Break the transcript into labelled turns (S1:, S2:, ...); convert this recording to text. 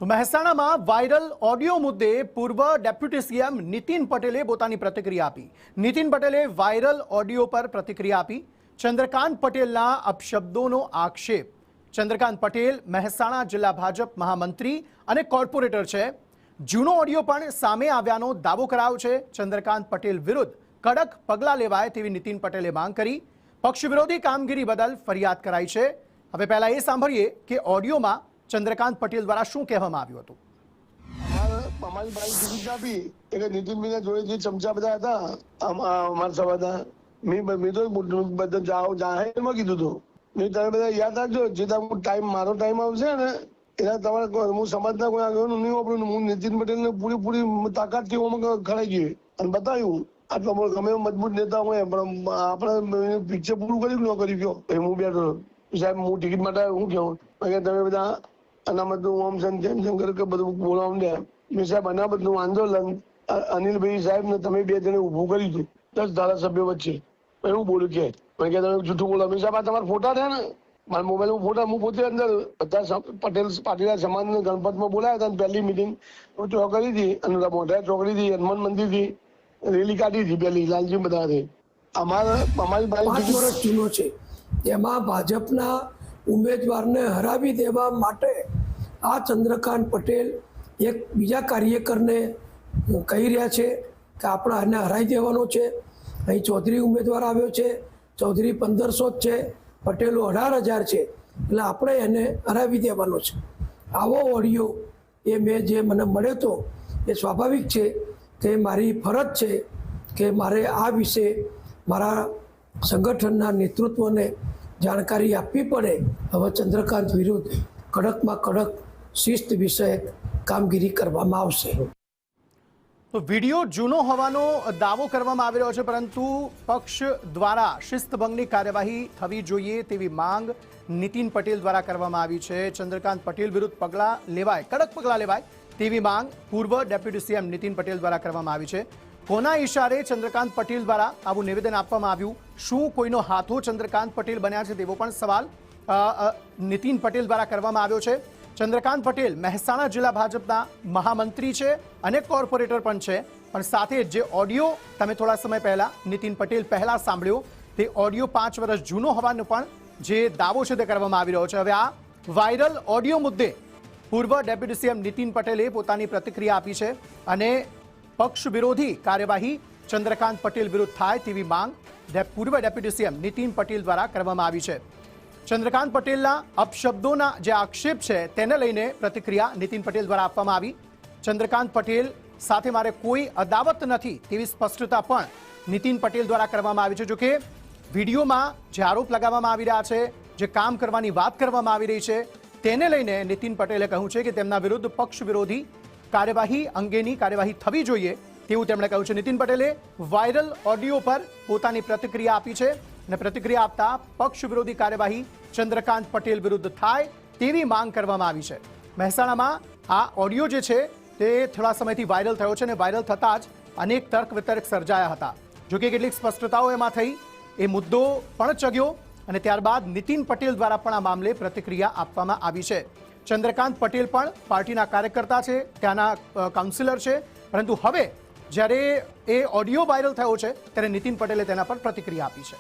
S1: તો મહેસાણામાં viral audio મુદ્દે પૂર્વ ડેપ્યુટી સીએમ નીતિન પટેલે પોતાની પ્રતિક્રિયા આપી। નીતિન પટેલે વાયરલ ઓડિયો પર પ્રતિક્રિયા આપી। ચંદ્રકાંત પટેલના અપશબ્દોનો આક્ષેપ। ચંદ્રકાંત પટેલ મહેસાણા જિલ્લા ભાજપ મહામંત્રી અને કોર્પોરેટર છે। જૂનો ઓડિયો પણ સામે આવ્યાનો દાવો કરાયો છે। ચંદ્રકાંત પટેલ વિરુદ્ધ કડક પગલાં લેવાય તેવી નીતિન પટેલે માંગ કરી। પક્ષ વિરોધી કામગીરી બદલ ફરિયાદ કરાઈ છે। હવે પહેલા એ સાંભળીએ કે ઓડિયોમાં ચંદ્રકાંત પટેલ દ્વારા શું કહેવામાં આવ્યું હતું।
S2: અમારી ભાઈ ટિકિટ આપી એટલે નીતિનભાઈના જોડે જે ચમચા બધા હતા અમારા સભાના મેં તો બધા જાહેરમાં કીધું હતું મેં તમે બધા યાદ રાખજો જે ટાઈમ મારો ટાઈમ આવશે ને એના તમારે હું સમાજના કોઈ આગળ નહીં વાપરું। હું નીતિન પટેલને પૂરી તાકાતથી ખડાઈ ગઈ અને બતાવ્યું આટલો ગમે મજબૂત નેતા હોય પણ આપણે પિક્ચર પૂરું કર્યું ન કરી ગયો હું બેઠો સાહેબ હું ટિકિટ માટે હું કહું તમે બધા અનામતનું ઓમ શંકર કે બધું બોલાવું દે મેં સાહેબ અનામતનું આંદોલન અનિલભાઈ સાહેબ ને તમે બે જણે ઉભું કર્યું હતું 10 ધારાસભ્યો વચ્ચે એવું બોલ્યું કે તમે જૂઠું બોલો મેં સાહેબ આ તમારા ફોટા થયા ને મારા મોબાઈલમાં ફોટા હું પોતે અંદર બધા પટેલ પાટીદાર સમાજને ગણપતમાં બોલાયા હતા પહેલી મિટિંગ ચોકડી હતી અને મોઢા ચોકડી હતી હનુમાન મંદિર થી રેલી કાઢી હતી પહેલી લાલજી બધા અમારી
S3: 5 વર્ષ જૂનો છે એમાં ભાજપના ઉમેદવારને હરાવી દેવા માટે આ ચંદ્રકાંત પટેલ એક બીજા કાર્યકરને કહી રહ્યા છે કે આપણે આને હરાવી દેવાનો છે। અહીં ચૌધરી ઉમેદવાર આવ્યો છે, ચૌધરી 1500 જ છે, પટેલો 18,000 છે, એટલે આપણે એને હરાવી દેવાનો છે। આવો ઓડિયો એ મેં જે મને મળ્યો હતો એ સ્વાભાવિક છે કે મારી ફરજ છે કે મારે આ વિશે મારા સંગઠનના નેતૃત્વને જાણકારી આપવી પડે। હવે ચંદ્રકાંત વિરુદ્ધ કડકમાં કડક શિસ્ત વિષયક કામગીરી કરવામાં આવશે।
S1: તો વિડીયો જૂનો હોવાનો દાવો કરવામાં આવી રહ્યો છે, પરંતુ પક્ષ દ્વારા શિસ્તભંગની કાર્યવાહી થવી જોઈએ તેવી માંગ નીતિન પટેલ દ્વારા કરવામાં આવી છે। ચંદ્રકાંત પટેલ વિરુદ્ધ પગલાં લેવાય, કડક પગલાં લેવાય તેવી માંગ પૂર્વ ડેપ્યુટી સીએમ નીતિન પટેલ દ્વારા કરવામાં આવી છે। કોના ઇશારે ચંદ્રકાંત પટેલ દ્વારા આવું નિવેદન આપવામાં આવ્યું? શું કોઈનો હાથો ચંદ્રકાંત પટેલ બન્યા છે તેવો પણ સવાલ નીતિન પટેલ દ્વારા કરવામાં આવ્યો છે। ચંદ્રકાંત પટેલ મહેસાણા જિલ્લા ભાજપના મહામંત્રી છે અને કોર્પોરેટર પણ છે, પણ સાથે જે ઓડિયો તમે થોડા સમય પહેલા નીતિન પટેલ પહેલા સાંભળ્યો તે ઓડિયો 5 વર્ષ જૂનો હોવાનો પણ જે દાવો છે તે કરવામાં આવી રહ્યો છે। હવે આ વાયરલ ઓડિયો મુદ્દે પૂર્વ ડેપ્યુટી સીએમ નીતિન પટેલે પોતાની પ્રતિક્રિયા આપી છે અને પક્ષ વિરોધી કાર્યવાહી ચંદ્રકાંત પટેલ વિરુદ્ધ થાય તેવી માંગ પૂર્વ ડેપ્યુટી સીએમ નીતિન પટેલ દ્વારા કરવામાં આવી છે। ચંદ્રકાંત પટેલના અપશબ્દોના જે આક્ષેપ છે તેને લઈને પ્રતિક્રિયા નીતિન પટેલ દ્વારા આપવામાં આવી। ચંદ્રકાંત પટેલ સાથે મારે કોઈ અદાવત નથી તેવી સ્પષ્ટતા પણ નીતિન પટેલ દ્વારા કરવામાં આવી છે। જોકે વિડીયોમાં જે આરોપ લગાવવામાં આવી રહ્યા છે, જે કામ કરવાની વાત કરવામાં આવી રહી છે તેને લઈને નીતિન પટેલે કહ્યું છે કે તેમના વિરુદ્ધ પક્ષ વિરોધી કાર્યવાહી અંગેની કાર્યવાહી થવી જોઈએ તેવું તેમણે કહ્યું છે। નીતિન પટેલે વાયરલ ઓડિયો પર પોતાની પ્રતિક્રિયા આપી છે અને પ્રતિક્રિયા આપતા પક્ષ વિરોધી કાર્યવાહી ચંદ્રકાંત પટેલ વિરુદ્ધ થાય તેવી માંગ કરવામાં આવી છે। મહેસાણામાં આ ઓડિયો જે છે તે થોડા સમયથી વાયરલ થયો છે અને વાયરલ થતાં જ અનેક તર્ક વિતર્ક સર્જાયા હતા। જોકે કેટલીક સ્પષ્ટતાઓ એમાં થઈ, એ મુદ્દો પણ ચગ્યો અને ત્યારબાદ નીતિન પટેલ દ્વારા પણ આ મામલે પ્રતિક્રિયા આપવામાં આવી છે। ચંદ્રકાંત પટેલ પણ પાર્ટીના કાર્યકર્તા છે, ત્યાંના કાઉન્સિલર છે, પરંતુ હવે જ્યારે એ ઓડિયો વાયરલ થયો છે ત્યારે નીતિન પટેલે તેના પર પ્રતિક્રિયા આપી છે।